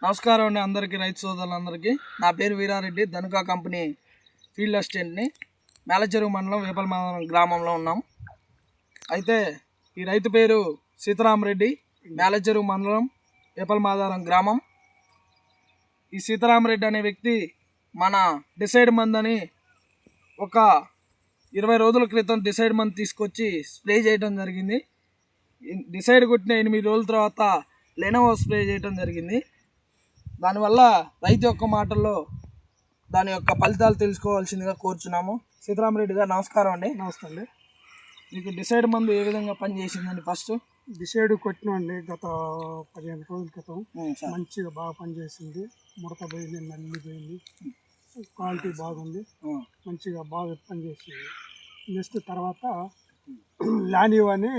నమస్కారం అండి అందరికీ, రైతు సోదరులందరికీ. నా పేరు వీరారెడ్డి, ధనుకా కంపెనీ ఫీల్డ్ అసిస్టెంట్ని. మేలచెరువు మండలం వేపలమాదరం గ్రామంలో ఉన్నాం. అయితే ఈ రైతు పేరు సీతారామరెడ్డి, మేలచెరువు మండలం వేపలమాదరం గ్రామం. ఈ సీతారామరెడ్డి అనే వ్యక్తి మన డిసైడ్ మందని ఒక 20 రోజుల క్రితం డిసైడ్ మందు తీసుకొచ్చి స్ప్రే చేయడం జరిగింది. డిసైడ్ కొట్టిన 8 రోజుల తర్వాత లెనోవో స్ప్రే చేయడం జరిగింది. దానివల్ల రైతు యొక్క మాటల్లో దాని యొక్క ఫలితాలు తెలుసుకోవాల్సిందిగా కోరుచున్నాము. సీతారామరెడ్డి గారు నమస్కారం అండి. నమస్తే అండి. మీకు డిసైడ్ మందు ఏ విధంగా పనిచేసిందండి? ఫస్ట్ డిసైడ్ కొట్టినండి గత 15 రోజుల క్రితం. మంచిగా బాగా పనిచేసింది. ముడత పోయింది, నల్లి పోయింది, క్వాలిటీ బాగుంది, మంచిగా బాగా పనిచేసింది. నెక్స్ట్ తర్వాత లానివ్ అని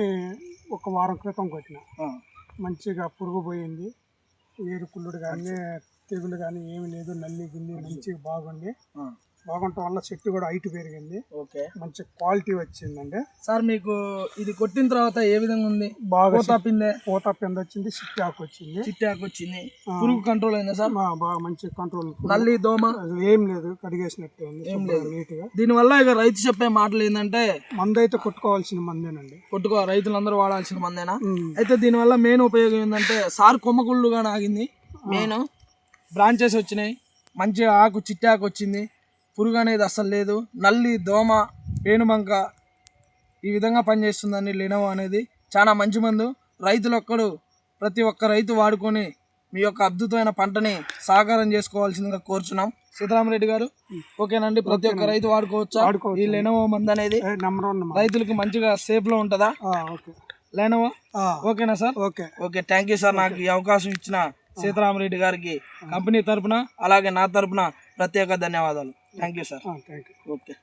ఒక వారం క్రితం కొట్టిన. మంచిగా పురుగు పోయింది, ఏరు కుళ్ళుడు కానీ తెగులు కానీ ఏమి లేదు, నల్లి గిల్లి మంచిగా బాగుండటం వల్ల చెట్టు కూడా హైట్ పెరిగింది. ఓకే, మంచి క్వాలిటీ వచ్చిందండి. సార్ మీకు ఇది కొట్టిన తర్వాత ఏ విధంగా ఉంది? బాగా పూత పిండి వచ్చింది, చిట్టాకు వచ్చింది. పురుగు కంట్రోల్ అయిందా సార్? బాగా మంచి కంట్రోల్. నల్లి దోమ ఏం లేదు, కడిగేసినట్టే ఉంది, ఏం లేదు నీట్ గా. దీనివల్ల ఇక రైతు చెప్పే మాటలు ఏంటంటే మందు అయితే కొట్టుకోవాల్సిన మందేనండి. రైతులందరూ వాడాల్సిన మందేనా? అయితే దీనివల్ల మెయిన్ ఉపయోగం ఏంటంటే సార్ కొమ్మకుళ్ళుగా ఆగింది, మెయిన్ బ్రాంచెస్ వచ్చినాయి, మంచిగా ఆకు చిట్టాకు వచ్చింది, పురుగు అనేది అస్సలు లేదు, నల్లి దోమ పేనుబంక ఈ విధంగా పనిచేస్తుందండి లెనోవో అనేది. చాలా మంచి మందు. ప్రతి ఒక్క రైతు వాడుకొని మీ యొక్క అద్భుతమైన పంటని సాకారం చేసుకోవాల్సిందిగా కోరుచున్నాం. సీతారామరెడ్డి గారు ఓకేనండి, ప్రతి ఒక్క రైతు వాడుకోవచ్చా ఈ లెనోవో మందు అనేది? రైతులకు మంచిగా సేఫ్ లో ఉంటుందా లెనోవో? ఓకేనా sir? Okay, thank you sir. నాకు ఈ అవకాశం ఇచ్చిన సీతారామరెడ్డి గారికి కంపెనీ తరపున అలాగే నా తరపున ప్రత్యేక ధన్యవాదాలు. Thank you sir. ఓకే.